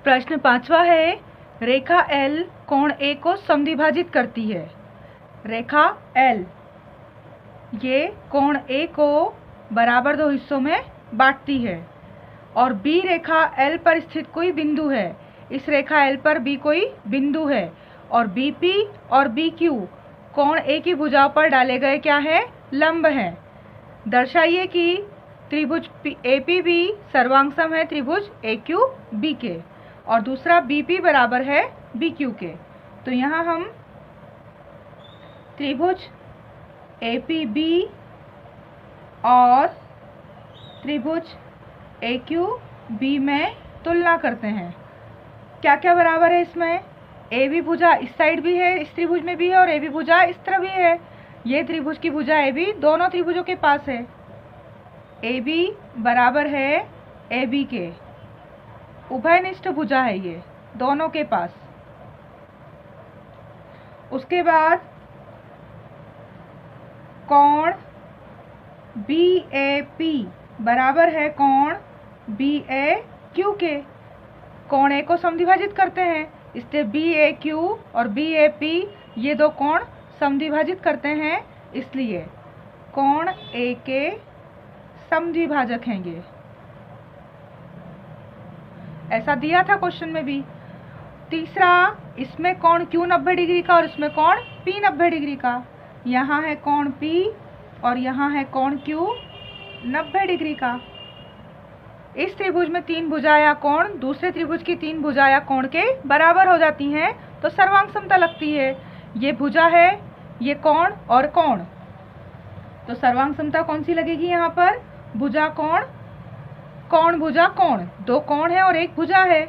प्रश्न 5वां है, रेखा L कोण A को समद्विभाजित करती है। रेखा L ये कोण A को बराबर दो हिस्सों में बांटती है और B रेखा L पर स्थित कोई बिंदु है। इस रेखा L पर B कोई बिंदु है और BP और BQ कोण A की भुजाओं पर डाले गए क्या है? लंब हैं। दर्शाइए कि त्रिभुज APB सर्वांगसम है त्रिभुज AQB के और दूसरा BP बराबर है BQ के। तो यहाँ हम त्रिभुज APB और त्रिभुज AQB में तुलना करते हैं। क्या क्या बराबर है इसमें? AB भुजा इस साइड भी है, इस त्रिभुज में भी है, और AB भुजा इस तरफ भी है। ये त्रिभुज की भुजा AB दोनों त्रिभुजों के पास है। AB बराबर है AB के, उभयनिष्ठ भुजा है ये दोनों के पास। उसके बाद कोण BAP बराबर है कोण BAQ के। कोण A को समद्विभाजित करते हैं, इसलिए BAQ और BAP ये दो कोण समद्विभाजित करते हैं, इसलिए कोण A के समद्विभाजक हैं ये। ऐसा दिया था क्वेश्चन में भी। तीसरा, इसमें कोण Q 90 डिग्री का और इसमें कोण P 90 डिग्री का। यहाँ है कोण P और यहाँ है कोण Q 90 डिग्री का। इस त्रिभुज में तीन भुजा या कोण दूसरे त्रिभुज की तीन भुजा या कोण के बराबर हो जाती हैं तो सर्वांग समता लगती है। ये भुजा है, ये कोण और कोण, तो सर्वांग समता कौन सी लगेगी यहाँ पर? भुजा कोण, कोण भुजा कोण। दो कोण है और एक भुजा है,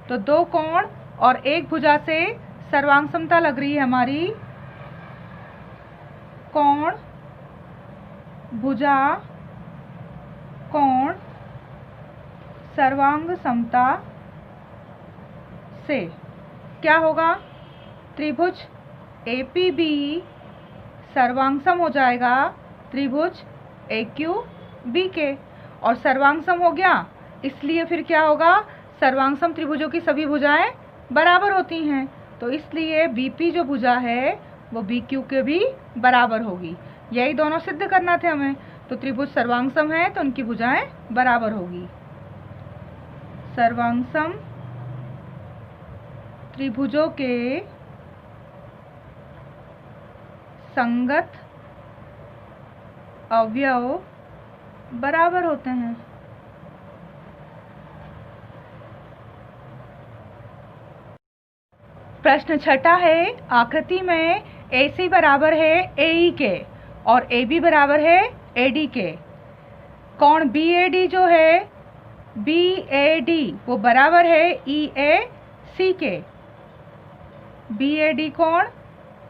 तो दो कोण और एक भुजा से सर्वांग समता लग रही है हमारी कोण भुजा कोण सर्वांग समता से। क्या होगा? त्रिभुज APB सर्वांगसम हो जाएगा त्रिभुज AQB के, और सर्वांगसम हो गया इसलिए फिर क्या होगा? सर्वांगसम त्रिभुजों की सभी भुजाएं बराबर होती हैं, तो इसलिए BP जो भुजा है वो BQ के भी बराबर होगी। यही दोनों सिद्ध करना थे हमें। तो त्रिभुज सर्वांगसम है तो उनकी भुजाएं बराबर होगी। सर्वांगसम त्रिभुजों के संगत अवयव बराबर होते हैं। प्रश्न 6 है, आकृति में AC बराबर है AE के और AB बराबर है AD के। कोण BAD जो है BAD वो बराबर है EAC के। BAD कोण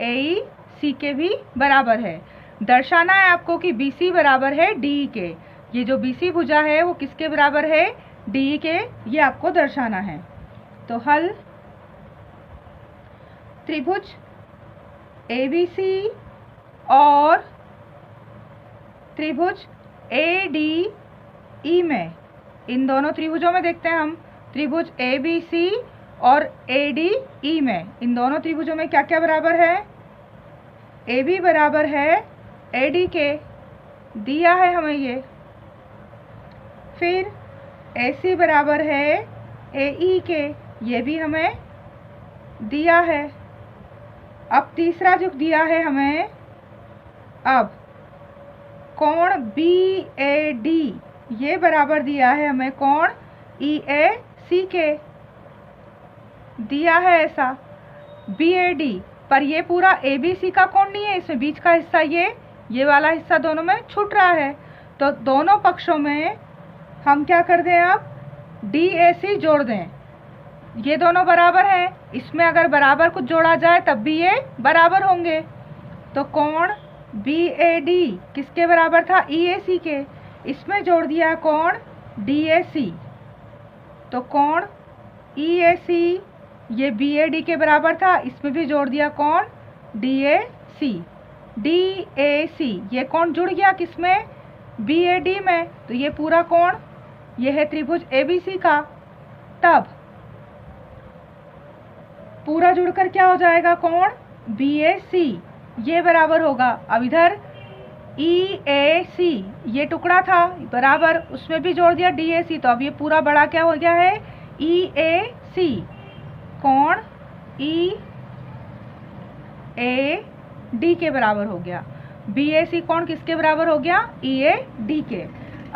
AEC के भी बराबर है। दर्शाना है आपको कि BC बराबर है DE के। ये जो BC भुजा है वो किसके बराबर है? DE के, ये आपको दर्शाना है। तो हल, त्रिभुज ABC और त्रिभुज ADE में, इन दोनों त्रिभुजों में देखते हैं हम, त्रिभुज ABC और ADE में, इन दोनों त्रिभुजों में क्या क्या बराबर है? AB बराबर है AD के, दिया है हमें ये। फिर AC बराबर है AE के, ये भी हमें दिया है। अब तीसरा जो दिया है हमें, अब कोण BAD ये बराबर दिया है हमें कोण EAC के, दिया है ऐसा। BAD पर ये पूरा ABC का कोण नहीं है, इसमें बीच का हिस्सा ये वाला हिस्सा दोनों में छूट रहा है, तो दोनों पक्षों में हम क्या कर दें? अब DAC जोड़ दें। ये दोनों बराबर हैं, इसमें अगर बराबर कुछ जोड़ा जाए तब भी ये बराबर होंगे। तो कोण BAD किसके बराबर था? EAC के, इसमें जोड़ दिया कोण DAC, तो कोण EAC ये BAD के बराबर था, इसमें भी जोड़ दिया कोण DAC। DAC ये कोण जुड़ गया किसमें? BAD में, तो ये पूरा कोण ये है त्रिभुज ABC का। तब पूरा जुड़कर क्या हो जाएगा कोण BAC, ये बराबर होगा। अब इधर EAC ये टुकड़ा था बराबर, उसमें भी जोड़ दिया DAC, तो अब ये पूरा बड़ा क्या हो गया है EAC, कोण EAD के बराबर हो गया। BAC कोण किसके बराबर हो गया EAD के।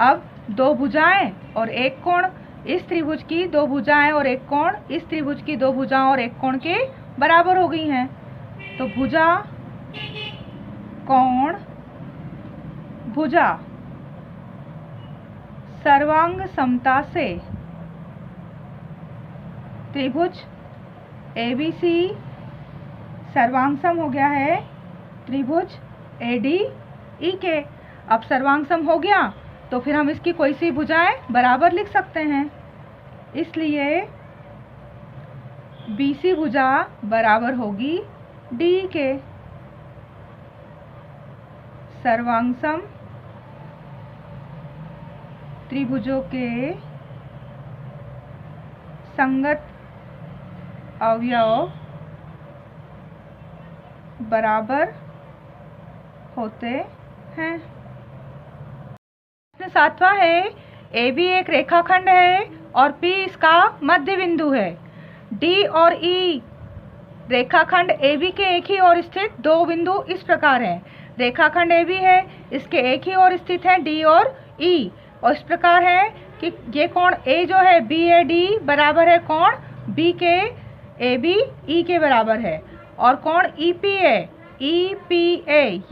अब दो भुजाएं और एक कोण, इस त्रिभुज की दो भुजाएं और एक कोण इस त्रिभुज की दो भुजाओं और एक कोण के बराबर हो गई हैं। तो भुजा कोण भुजा सर्वांग समता से त्रिभुज ABC सर्वांग सम हो गया है त्रिभुज ADE के। अब सर्वांग सम हो गया तो फिर हम इसकी कोई सी भुजाएं बराबर लिख सकते हैं, इसलिए BC भुजा बराबर होगी DE के। सर्वांग सम त्रिभुजों के संगत अवयव बराबर होते हैं। सातवां है AB एक रेखाखंड है और P इसका मध्य बिंदु है। D और E रेखाखंड AB के एक ही ओर स्थित दो बिंदु इस प्रकार हैं। रेखाखंड AB है, इसके एक ही ओर स्थित है D और E, और इस प्रकार है कि ये कोण A जो है BAD बराबर है कोण B के ABE के बराबर है, और कोण EPA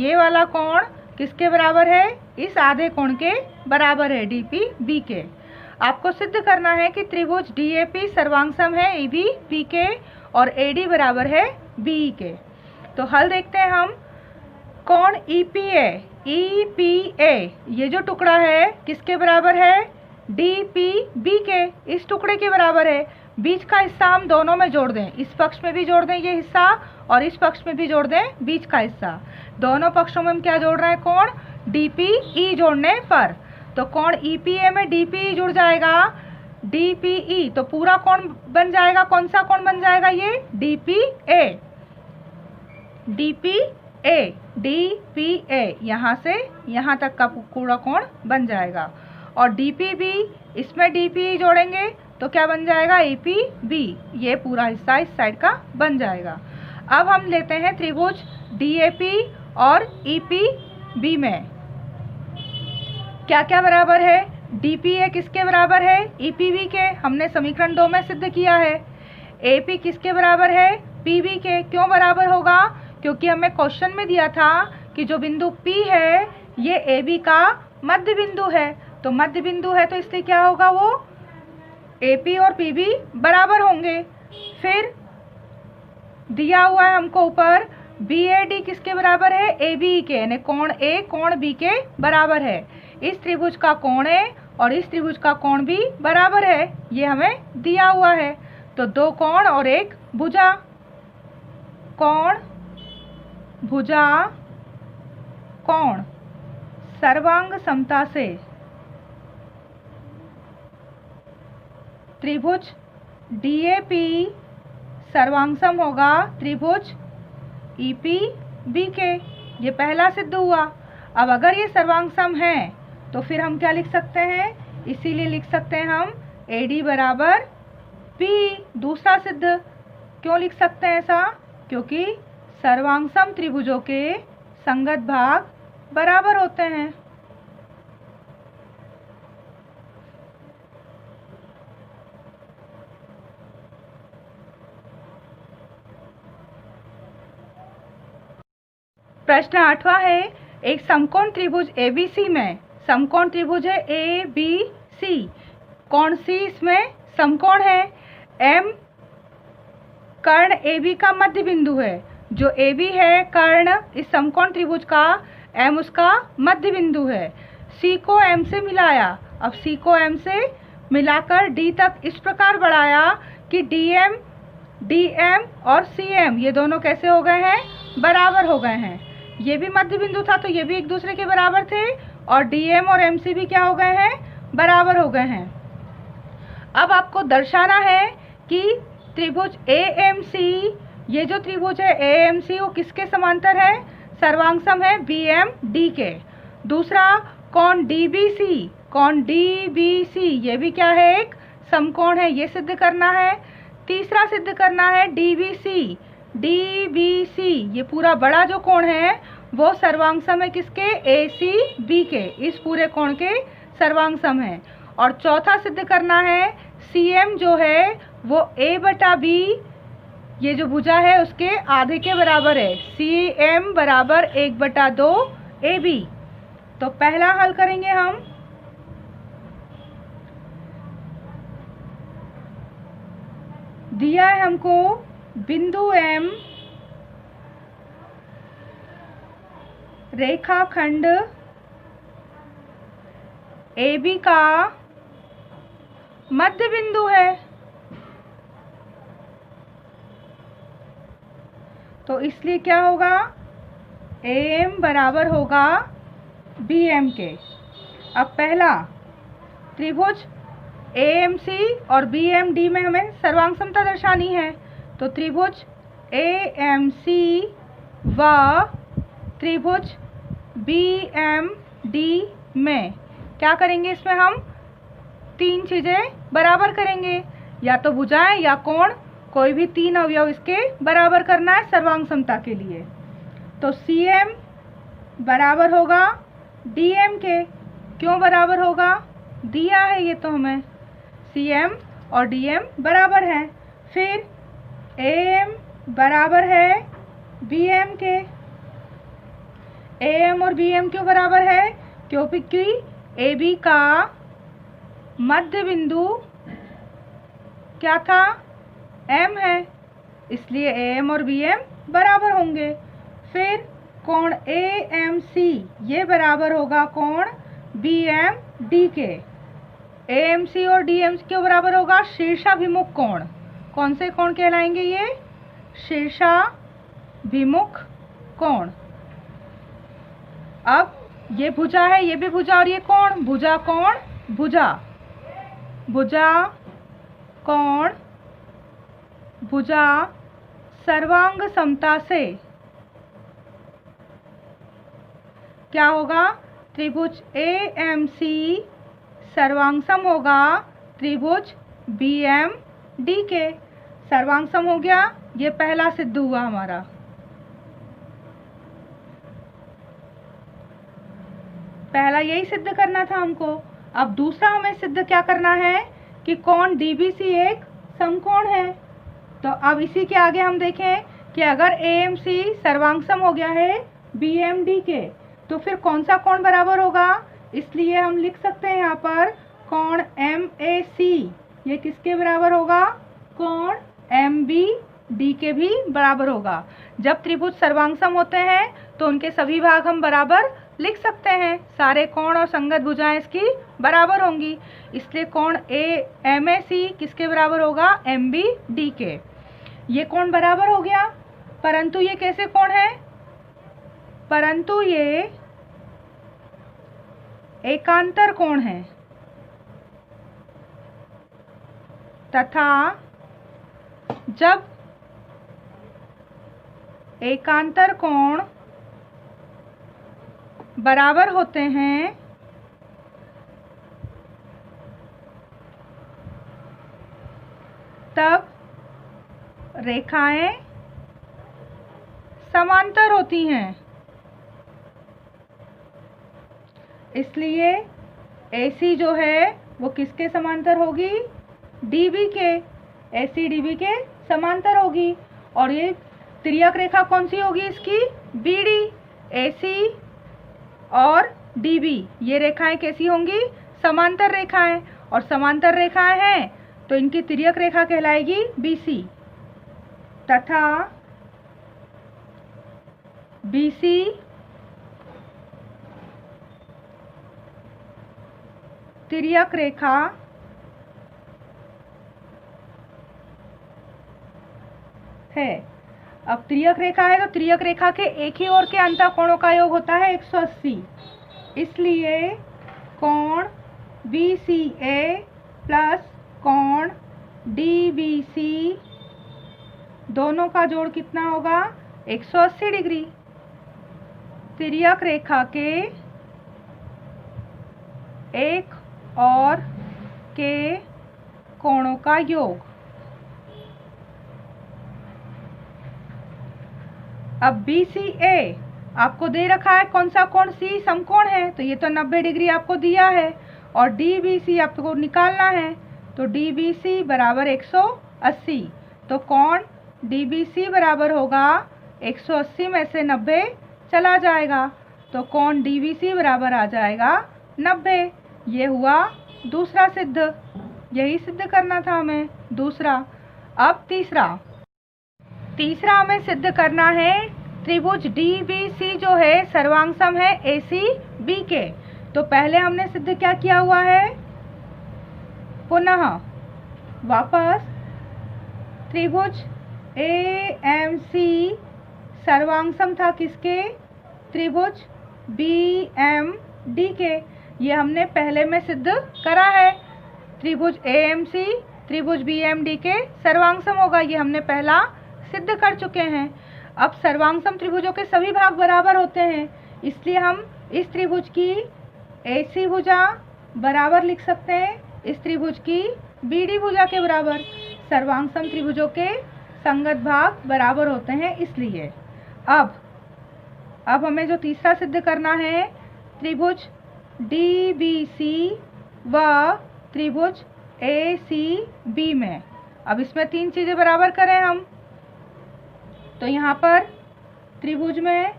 ये वाला कोण किसके बराबर है इस आधे कोण के बराबर है DPB के। आपको सिद्ध करना है कि त्रिभुज DAP सर्वांग सम है ABP के और AD बराबर है BE के। तो हल देखते हैं हम। कोण EPA ये जो टुकड़ा है किसके बराबर है DPB के, इस टुकड़े के बराबर है। बीच का हिस्सा हम दोनों में जोड़ दें, इस पक्ष में भी जोड़ दें ये हिस्सा और इस पक्ष में भी जोड़ दें बीच का हिस्सा। दोनों पक्षों में हम क्या जोड़ रहे हैं कोण DPE जोड़ने पर, तो कोण EPA में DPE जुड़ जाएगा DPE, तो पूरा कोण बन जाएगा, कौन सा कोण बन जाएगा ये DPA यहाँ से यहाँ तक का पूरा कोण बन जाएगा। और DPB इसमें DPE जोड़ेंगे तो क्या बन जाएगा APB, ये पूरा हिस्सा इस साइड का बन जाएगा। अब हम लेते हैं त्रिभुज DAP और EPB में क्या क्या बराबर है। DPA किसके बराबर है EPB के, हमने समीकरण 2 में सिद्ध किया है। AP किसके बराबर है PB के। क्यों बराबर होगा, क्योंकि हमें क्वेश्चन में दिया था कि जो बिंदु P है ये AB का मध्य बिंदु है, तो मध्य बिंदु है तो इससे क्या होगा वो AP और PB बराबर होंगे। फिर दिया हुआ है हमको ऊपर BAD किसके बराबर है ABE के, यानी कोण A कोण B के बराबर है। इस त्रिभुज का कोण A और इस त्रिभुज का कोण B बराबर है, ये हमें दिया हुआ है। तो दो कोण और एक भुजा, कोण भुजा कोण सर्वांग समता से त्रिभुज DAP सर्वांग सम होगा त्रिभुज EPB के। ये पहला सिद्ध हुआ। अब अगर ये सर्वांग सम है तो फिर हम क्या लिख सकते हैं, इसीलिए लिख सकते हैं हम AD बराबर PE। दूसरा सिद्ध क्यों लिख सकते हैं ऐसा, क्योंकि सर्वांग सम त्रिभुजों के संगत भाग बराबर होते हैं। प्रश्न 8वां है, एक समकोण त्रिभुज ABC में समकोण त्रिभुज है ABC, कोण C इसमें समकोण है। M कर्ण AB का मध्य बिंदु है, जो AB है कर्ण इस समकोण त्रिभुज का, M उसका मध्य बिंदु है। C को M से मिलाया, अब C को M से मिलाकर D तक इस प्रकार बढ़ाया कि DM और CM ये दोनों कैसे हो गए हैं, बराबर हो गए हैं। ये भी मध्य बिंदु था तो ये भी एक दूसरे के बराबर थे, और DM और MC भी क्या हो गए हैं, बराबर हो गए हैं। अब आपको दर्शाना है कि त्रिभुज AMC ये जो त्रिभुज है AMC वो किसके समांतर है? सर्वांग है BMD के। दूसरा कोण DBC, कोण DBC ये भी क्या है? एक समकोण है, ये सिद्ध करना है। तीसरा सिद्ध करना है DBC, DBC ये पूरा बड़ा जो कोण है वो सर्वांग सम है किसके? ACB के। इस पूरे कोण के सर्वांग सम है। और चौथा सिद्ध करना है CM जो है वो A/B ये जो भुजा है उसके आधे के बराबर है। CM बराबर 1/2 AB। तो पहला हल करेंगे हम। दिया है हमको बिंदु M रेखाखंड AB का मध्य बिंदु है। तो इसलिए क्या होगा? AM बराबर होगा BM के। अब पहला त्रिभुज AMC और BMD में हमें सर्वांग समता दर्शानी है। तो त्रिभुज AMC व त्रिभुज BMD में क्या करेंगे? इसमें हम तीन चीज़ें बराबर करेंगे, या तो भुजाएं या कोण, कोई भी तीन अवयव इसके बराबर करना है सर्वांग समता के लिए। तो CM बराबर होगा DM के। क्यों बराबर होगा? दिया है ये तो हमें, CM और DM बराबर हैं। फिर AM बराबर है BM के। AM और BM क्यों बराबर है? क्योंकि AB का मध्य बिंदु क्या था? M है, इसलिए AM और BM बराबर होंगे। फिर कोण AMC ये बराबर होगा कोण BMD के। AMC और DMC क्यों बराबर होगा? शीर्षाभिमुख कोण। कौन से कोण कहलाएंगे ये? शीर्षाभिमुख कोण। अब ये भुजा है, ये भी भुजा, और ये कोण, भुजा कोण भुजा, भुजा कोण भुजा सर्वांग समता से क्या होगा? त्रिभुज AMC सर्वांग सम होगा त्रिभुज BMD के। सर्वांग सम हो गया, ये पहला सिद्ध हुआ हमारा। पहला यही सिद्ध करना था हमको। अब दूसरा हमें सिद्ध क्या करना है कि कोण DBC एक समकोण है। तो अब इसी के आगे हम देखें कि अगर AMC सर्वांग सम हो गया है BMD के, तो फिर कौन सा कोण बराबर होगा? इसलिए हम लिख सकते हैं यहाँ पर कोण MAC ये किसके बराबर होगा? कोण MBD के भी बराबर होगा। जब त्रिभुज सर्वांग सम होते हैं तो उनके सभी भाग हम बराबर लिख सकते हैं। सारे कोण और संगत भुजाएं इसकी बराबर होंगी, इसलिए कोण MAC किसके बराबर होगा? MBD के। ये कोण बराबर हो गया, परंतु ये कैसे कोण है? परंतु ये एकांतर कोण है तथा जब एकांतर कोण बराबर होते हैं तब रेखाएं समांतर होती हैं। इसलिए AC जो है वो किसके समांतर होगी? DB के। AC DB के समांतर होगी। और ये तिर्यक रेखा कौन सी होगी इसकी? BD। AC और DB ये रेखाएं कैसी होंगी? समांतर रेखाएं। और समांतर रेखाएं हैं तो इनकी तिर्यक रेखा कहलाएगी BC तथा BC तिर्यक रेखा है। अब तिर्यक रेखा है तो तिर्यक रेखा के एक ही ओर के अंतःकोणों का योग होता है 180। इसलिए कोण BCA प्लस कोण DBC दोनों का जोड़ कितना होगा 180 डिग्री। तिर्यक रेखा के एक और के कोणों का योग। अब BCA आपको दे रखा है कौन सा कोण, C समकोण है, तो ये तो 90 डिग्री आपको दिया है, और DBC आपको निकालना है, तो DBC बराबर 180। तो कोण DBC बराबर होगा 180 में से 90 चला जाएगा, तो कोण DBC बराबर आ जाएगा 90। ये हुआ दूसरा सिद्ध, यही सिद्ध करना था हमें दूसरा। अब तीसरा हमें सिद्ध करना है त्रिभुज DBC जो है सर्वांग है ACB के। तो पहले हमने सिद्ध क्या किया हुआ है, पुनः वापस त्रिभुज AMC सर्वांग था किसके, त्रिभुज BMD के। ये हमने पहले में सिद्ध करा है, त्रिभुज AMC त्रिभुज BMD के सर्वांग होगा, ये हमने पहला सिद्ध कर चुके हैं। अब सर्वांग त्रिभुजों के सभी भाग बराबर होते हैं, इसलिए हम इस त्रिभुज की AC भुजा बराबर लिख सकते हैं इस त्रिभुज की BD भुजा के बराबर। सर्वांग त्रिभुजों के संगत भाग बराबर होते हैं इसलिए। अब हमें जो तीसरा सिद्ध करना है, त्रिभुज DBC व त्रिभुज ACB में, अब इसमें तीन चीज़ें बराबर करें हम, तो यहाँ पर त्रिभुज में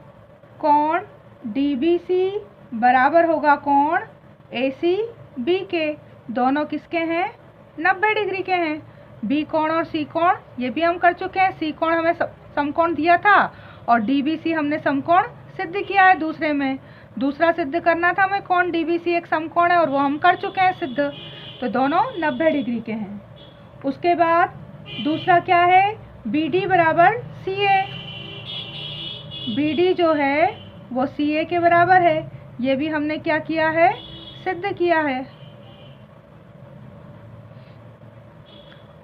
कोण DBC बराबर होगा कोण ACB के। दोनों किसके हैं, 90 डिग्री के हैं। B कोण और C कोण ये भी हम कर चुके हैं, C कोण हमें समकोण दिया था और DBC हमने समकोण सिद्ध किया है दूसरे में। दूसरा सिद्ध करना था हमें कोण DBC एक समकोण है और वो हम कर चुके हैं सिद्ध, तो दोनों 90 डिग्री के हैं। उसके बाद दूसरा क्या है, BD बराबर CA। BD जो है वो CA के बराबर है, ये भी हमने क्या किया है, सिद्ध किया है।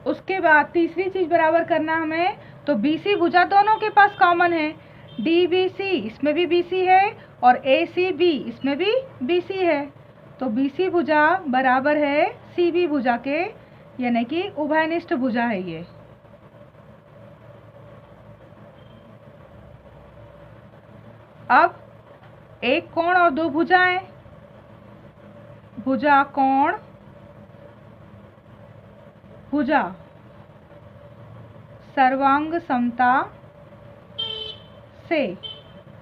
उसके बाद तीसरी चीज बराबर करना हमें, तो BC भुजा दोनों के पास कॉमन है, DBC इसमें भी BC है और ACB इसमें भी BC है, तो BC भुजा बराबर है CB भुजा के, यानी कि उभयनिष्ठ भुजा है ये। अब एक कोण और दो भुजाएं, भुजा कोण भुजा सर्वांग समता से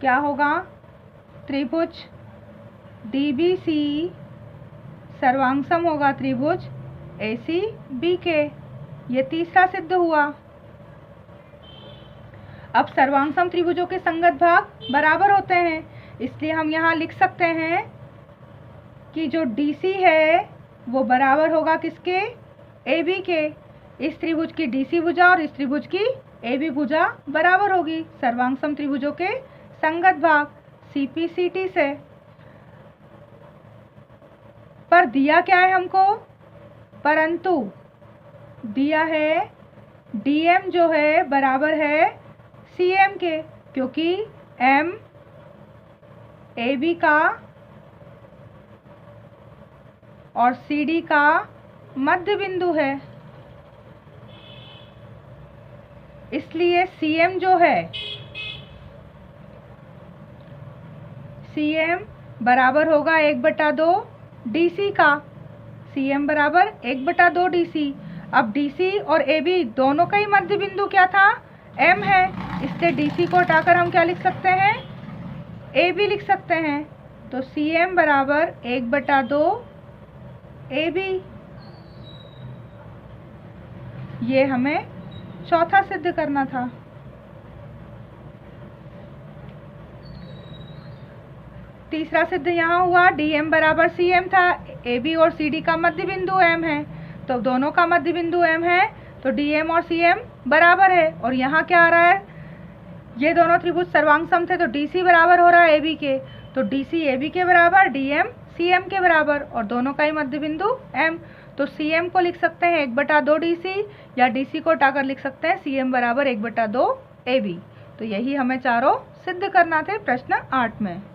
क्या होगा, त्रिभुज DBC सर्वांग सम होगा त्रिभुज ACB के। ये तीसरा सिद्ध हुआ। अब सर्वांग सम त्रिभुजों के संगत भाग बराबर होते हैं, इसलिए हम यहाँ लिख सकते हैं कि जो DC है वो बराबर होगा किसके, AB के। इस त्रिभुज की DC भुजा और इस त्रिभुज की AB भुजा बराबर होगी सर्वांग सम त्रिभुजों के संगत भाग CPCT से। पर दिया क्या है हमको, परंतु दिया है DM जो है बराबर है CM के, क्योंकि M AB का और CD का मध्य बिंदु है, इसलिए CM जो है CM बराबर होगा 1/2 DC का। CM बराबर 1/2 DC। अब DC और AB दोनों का ही मध्य बिंदु क्या था, M है, इससे DC को हटाकर हम क्या लिख सकते हैं, AB लिख सकते हैं। तो CM बराबर 1/2 AB। ये हमें चौथा सिद्ध करना था। तीसरा सिद्ध यहाँ हुआ, DM बराबर CM था, AB और CD का मध्य बिंदु M है, तो दोनों का मध्य बिंदु M है, तो DM और CM बराबर है। और यहाँ क्या आ रहा है, ये दोनों त्रिभुज सर्वांग सम थे, तो DC बराबर हो रहा है AB के, तो DC AB के बराबर, DM CM के बराबर, और दोनों का ही मध्य बिंदु M, तो CM को लिख सकते हैं 1/2 DC, या DC को हटाकर लिख सकते हैं CM बराबर 1/2 AB। तो यही हमें चारों सिद्ध करना थे प्रश्न 8 में।